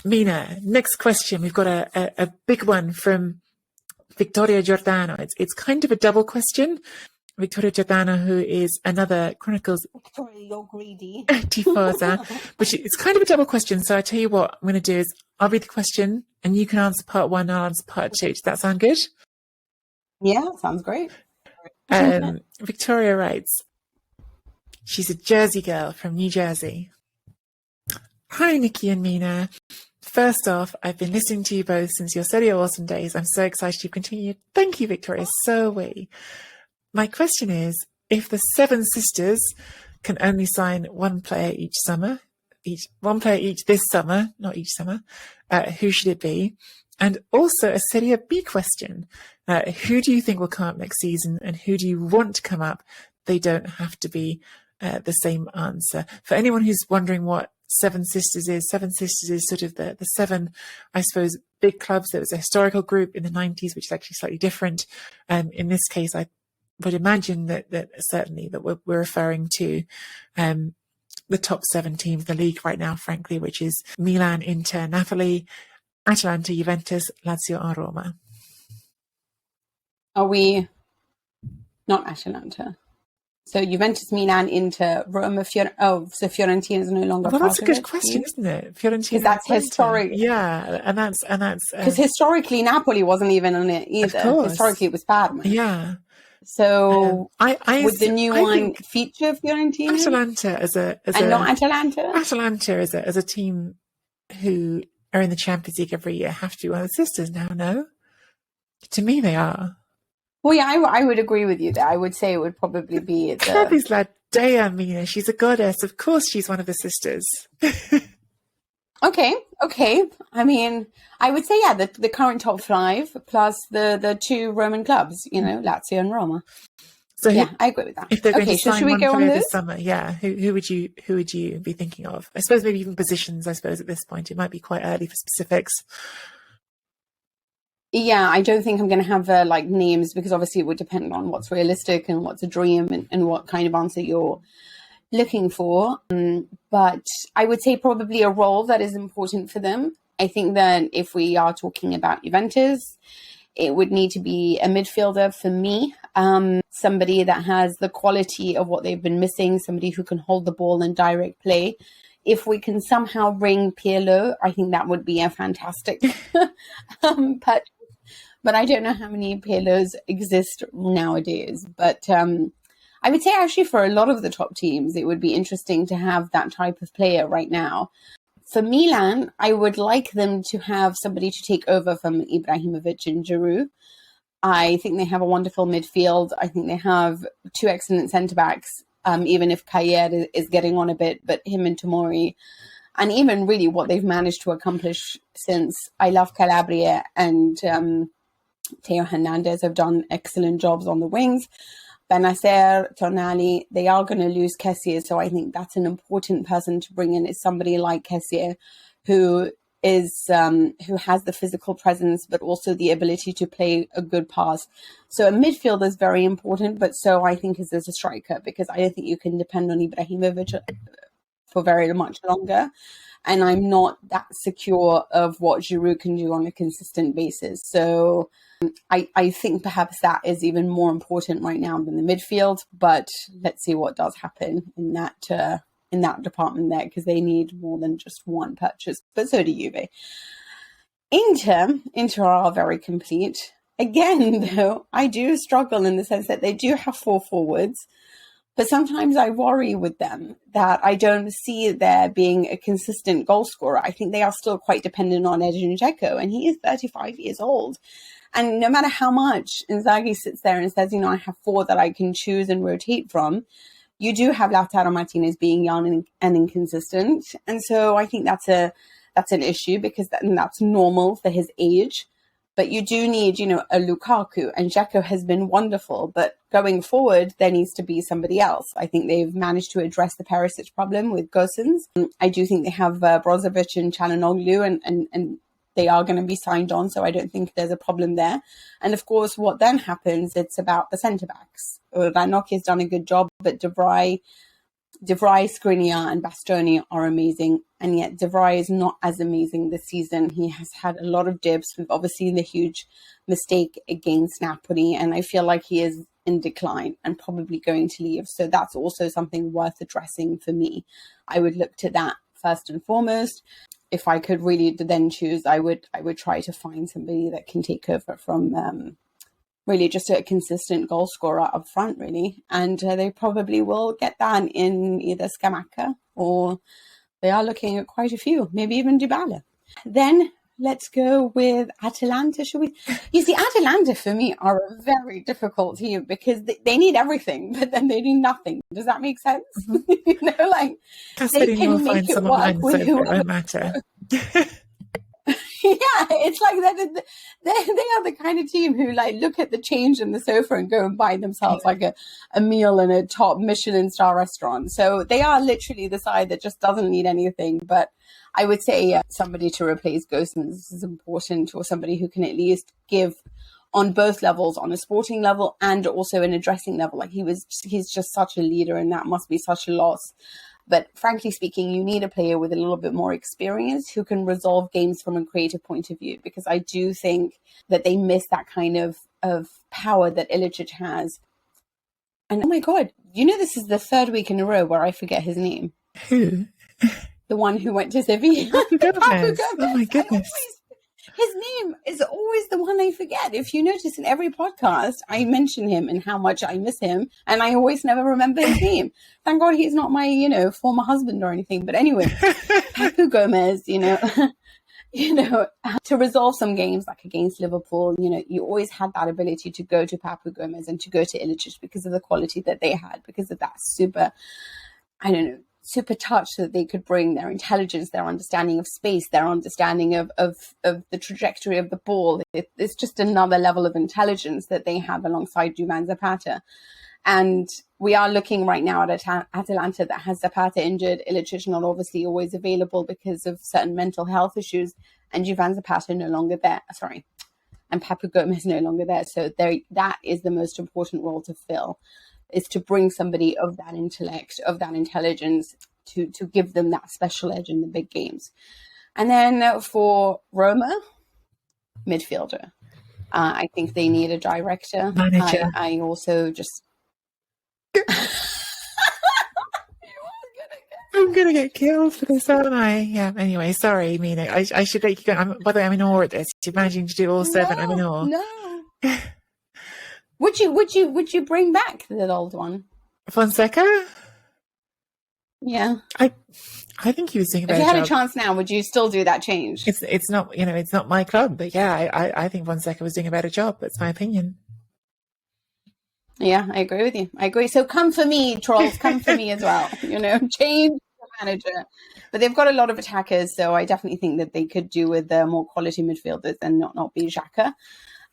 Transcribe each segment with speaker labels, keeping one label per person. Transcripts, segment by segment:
Speaker 1: Mina, next question. We've got a big one from Victoria Giordano. It's kind of a double question. Victoria Giordano, who is another Chronicles
Speaker 2: Victoria, you're greedy.
Speaker 1: tifosa, but it's kind of a double question. So I tell you what I'm going to do is I'll read the question and you can answer part one, I'll answer part two. Does that sound good?
Speaker 2: Yeah, sounds great.
Speaker 1: Victoria writes, she's a Jersey girl from New Jersey. Hi, Nikki and Mina. First off, I've been listening to you both since your Serie A awesome days. I'm so excited you've continued. Thank you, Victoria. So are we. My question is, if the seven sisters can only sign one player each summer, one player each this summer, not each summer, who should it be? And also a Serie B question. Who do you think will come up next season and who do you want to come up? They don't have to be the same answer. For anyone who's wondering what Seven Sisters is sort of the seven, I suppose, big clubs. There was a historical group in the 90s, which is actually slightly different. In this case, I would imagine that certainly that we're referring to the top 7 teams in the league right now, frankly, which is Milan, Inter, Napoli, Atalanta, Juventus, Lazio and Roma.
Speaker 2: Are we not Atalanta? So Juventus, Milan, Inter, Roma, so Fiorentina is no longer part of it.
Speaker 1: Well, that's a good question, isn't it? Fiorentina.
Speaker 2: Because that's historic.
Speaker 1: Yeah, and that's
Speaker 2: because historically Napoli wasn't even on it either.
Speaker 1: Of course.
Speaker 2: Historically, it was Parma.
Speaker 1: Yeah.
Speaker 2: So would the new one feature Fiorentina?
Speaker 1: Atalanta
Speaker 2: not Atalanta?
Speaker 1: Atalanta as a team who are in the Champions League every year have to be one of the sisters now, no? To me, they are.
Speaker 2: Well, yeah, I would agree with you there. I would say it would probably be
Speaker 1: Kevy's la Dea, Mina. She's a goddess. Of course she's one of the sisters.
Speaker 2: Okay. I mean, I would say, yeah, the current top 5 plus the 2 Roman clubs, Lazio and Roma.
Speaker 1: So
Speaker 2: yeah, I agree with that.
Speaker 1: If they're going to sign
Speaker 2: should we
Speaker 1: one
Speaker 2: go on
Speaker 1: this summer, yeah, who would you be thinking of? I suppose maybe even positions, I suppose, at this point. It might be quite early for specifics.
Speaker 2: Yeah, I don't think I'm going to have names because obviously it would depend on what's realistic and what's a dream and what kind of answer you're looking for. But I would say probably a role that is important for them. I think that if we are talking about Juventus, it would need to be a midfielder for me. Somebody that has the quality of what they've been missing, somebody who can hold the ball and direct play. If we can somehow bring Pirlo, I think that would be a fantastic but I don't know how many Pirlos exist nowadays. But I would say actually for a lot of the top teams, it would be interesting to have that type of player right now. For Milan, I would like them to have somebody to take over from Ibrahimovic and Giroud. I think they have a wonderful midfield. I think they have 2 excellent centre-backs, even if Kayer is getting on a bit, but him and Tomori. And even really what they've managed to accomplish since I love Calabria and Theo Hernandez have done excellent jobs on the wings. Benacer, Tonali, they are going to lose Kessier. So I think that's an important person to bring in is somebody like Kessier who has the physical presence, but also the ability to play a good pass. So a midfield is very important, but so I think is as a striker, because I don't think you can depend on Ibrahimovic for very much longer. And I'm not that secure of what Giroud can do on a consistent basis. So I think perhaps that is even more important right now than the midfield. But let's see what does happen in that department there, because they need more than just one purchase. But so do Juve. Inter are very complete. Again, though, I do struggle in the sense that they do have 4 forwards. But sometimes I worry with them that I don't see there being a consistent goal scorer. I think they are still quite dependent on Edin Dzeko, and he is 35 years old. And no matter how much Inzaghi sits there and says, I have 4 that I can choose and rotate from, you do have Lautaro Martinez being young and inconsistent. And so I think that's an issue because that's normal for his age. But you do need, a Lukaku, and Dzeko has been wonderful. But going forward, there needs to be somebody else. I think they've managed to address the Perisic problem with Gosens. I do think they have Brozovic and Çalhanoğlu, and they are going to be signed on. So I don't think there's a problem there. And of course, what then happens, it's about the centre-backs. Van Nock has done a good job, but De Vrij, De Vrij, Skriniar, and Bastoni are amazing, and yet De Vrij is not as amazing this season. He has had a lot of dips. We've obviously seen the huge mistake against Napoli, and I feel like he is in decline and probably going to leave. So that's also something worth addressing for me. I would look to that first and foremost. If I could really then choose, I would try to find somebody that can take over from really just a consistent goal scorer up front, really. And they probably will get that in either Scamacca, or they are looking at quite a few, maybe even Dybala. Then let's go with Atalanta, shall we? You see, Atalanta for me are a very difficult team because they need everything, but then they need nothing. Does that make sense?
Speaker 1: Mm-hmm.
Speaker 2: You know, like they can make it work with whoever.
Speaker 1: It won't matter.
Speaker 2: Yeah, it's like they are the kind of team who like look at the change in the sofa and go and buy themselves like a meal in a top Michelin star restaurant. So they are literally the side that just doesn't need anything. But I would say somebody to replace Gosens is important, or somebody who can at least give on both levels, on a sporting level and also an addressing level. Like he's just such a leader, and that must be such a loss. But frankly speaking, you need a player with a little bit more experience who can resolve games from a creative point of view, because I do think that they miss that kind of power that Ilicic has. And oh my God, you know, this is the third week in a row where I forget his name.
Speaker 1: Who?
Speaker 2: The one who went to Sevilla.
Speaker 1: Papu Gomez. Oh my goodness.
Speaker 2: His name is always the one I forget. If you notice in every podcast, I mention him and how much I miss him, and I always never remember his name. Thank God he's not my, former husband or anything. But anyway, Papu Gomez, to resolve some games like against Liverpool, you always had that ability to go to Papu Gomez and to go to Ilicic because of the quality that they had, because of that super touch that they could bring, their intelligence, their understanding of space, their understanding of the trajectory of the ball. It's just another level of intelligence that they have alongside Duvan Zapata. And we are looking right now at Atalanta that has Zapata injured, Ilicic not obviously always available because of certain mental health issues, and Duvan Zapata no longer there. And Papu Gomez no longer there. So that is the most important role to fill, is to bring somebody of that intellect, of that intelligence, to give them that special edge in the big games. And then for Roma, midfielder. I think they need a director.
Speaker 1: Manager.
Speaker 2: I also just...
Speaker 1: I'm going to get killed for this, aren't I? Yeah, anyway, sorry, Mina. I should let you go. By the way, I'm in awe at this. You're managing to do all seven. I'm in awe.
Speaker 2: No. Would you bring back the old one?
Speaker 1: Fonseca?
Speaker 2: Yeah.
Speaker 1: I think he was doing a better
Speaker 2: job. If you
Speaker 1: had
Speaker 2: a chance now, would you still do that change?
Speaker 1: It's not, it's not my club, but yeah, I think Fonseca was doing a better job. That's my opinion.
Speaker 2: Yeah, I agree with you. I agree. So come for me, trolls. Come for me as well. Change the manager. But they've got a lot of attackers, so I definitely think that they could do with more quality midfielders and not be Xhaka.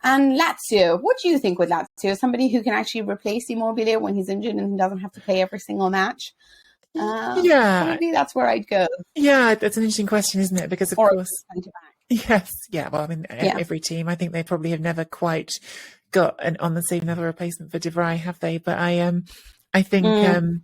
Speaker 2: And Lazio, what do you think with Lazio? Somebody who can actually replace Immobile when he's injured and he doesn't have to play every single match? Maybe that's where I'd go.
Speaker 1: Yeah, that's an interesting question, isn't it? Because, of course... Yes, yeah. Well, every team, I think they probably have never quite got on the same level replacement for De Vrij, have they? But I think...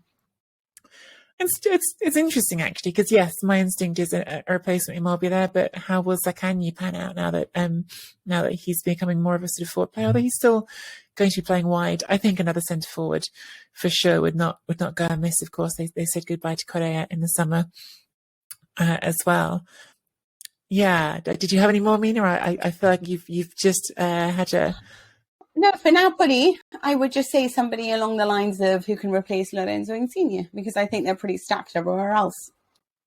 Speaker 1: It's interesting, actually, because yes, my instinct is a replacement Immobile there, but how will Zaccagni pan out now that he's becoming more of a sort of forward player? Although he's still going to be playing wide. I think another centre forward for sure would not go amiss. Of course, they said goodbye to Correa in the summer as well. Yeah. Did you have any more, Mina? I feel like you've just had a...
Speaker 2: No, for Napoli, I would just say somebody along the lines of who can replace Lorenzo Insigne, because I think they're pretty stacked everywhere else,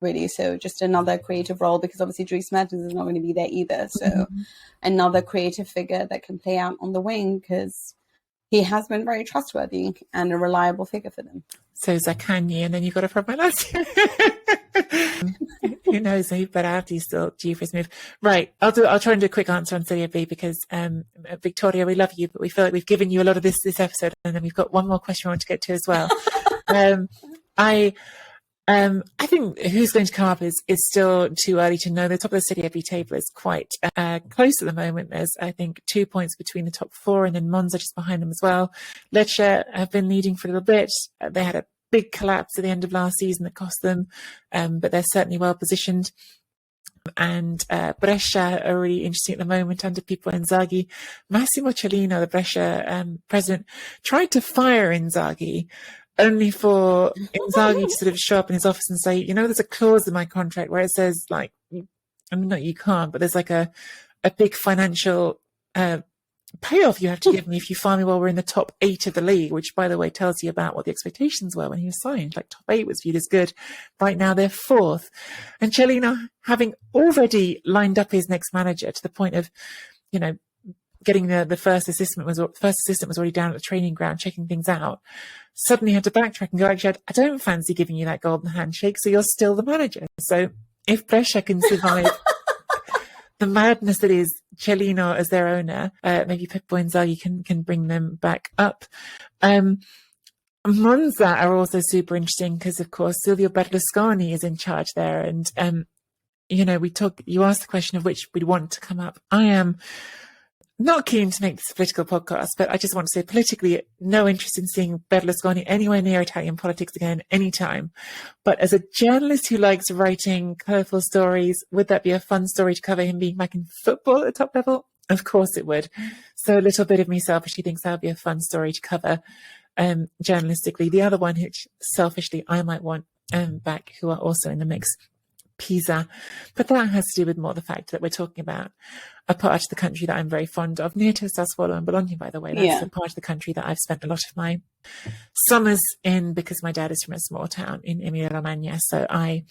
Speaker 2: really. So just another creative role, because obviously Dries Mertens is not going to be there either. So another creative figure that can play out on the wing, because he has been very trustworthy and a reliable figure for them.
Speaker 1: So Zaccagni, and then you've got a problem with Who knows? Maybe Berardi's still due for his move. Right. I'll try and do a quick answer on Serie B, because Victoria, we love you, but we feel like we've given you a lot of this episode, and then we've got one more question we want to get to as well. I think who's going to come up is still too early to know. The top of the Serie B table is quite close at the moment. There's, I think, 2 points between the top four, and then Monza just behind them as well. Lecce have been leading for a little bit. They had a big collapse at the end of last season that cost them, but they're certainly well positioned. And Brescia are really interesting at the moment under Pippo Inzaghi. Massimo Cellino, the Brescia president, tried to fire Inzaghi, only for Inzaghi to sort of show up in his office and say, there's a clause in my contract where it says, like, I mean, not you can't, but there's like a big financial payoff you have to give me if you fire me while we're in the top 8 of the league, which, by the way, tells you about what the expectations were when he was signed. Like, top 8 was viewed as good. Right now, they're 4th. And Cellino, having already lined up his next manager to the point of, getting the first assistant was already down at the training ground checking things out, suddenly had to backtrack and go, actually, I don't fancy giving you that golden handshake, so you're still the manager. So if Brescia can survive the madness that is Cellino as their owner, maybe Pippo Inzaghi can bring them back up. Monza are also super interesting because, of course, Silvio Berlusconi is in charge there. And, you asked the question of which we'd want to come up. I am not keen to make this a political podcast, but I just want to say politically, no interest in seeing Berlusconi anywhere near Italian politics again anytime. But as a journalist who likes writing colourful stories, would that be a fun story to cover him being back in football at the top level? Of course it would. So a little bit of me selfishly thinks that would be a fun story to cover journalistically. The other one, which selfishly I might want back, who are also in the mix, Pisa. But that has to do with more the fact that we're talking about a part of the country that I'm very fond of, near to Sassuolo and Bologna, by the way. That's the part of the country that I've spent a lot of my summers in because my dad is from a small town in Emilia-Romagna. So I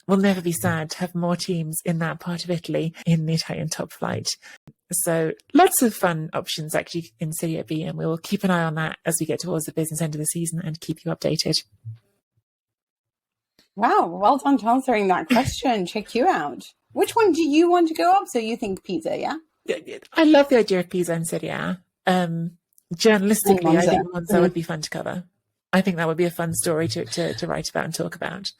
Speaker 1: will never be sad to have more teams in that part of Italy in the Italian top flight. So lots of fun options actually in Serie B, and we will keep an eye on that as we get towards the business end of the season and keep you updated.
Speaker 2: Wow, well done to answering that question. Check you out. Which one do you want to go up? So you think Pisa, yeah?
Speaker 1: I love the idea of Pisa and Serie A. Journalistically, I think Monza would be fun to cover. I think that would be a fun story to write about and talk about.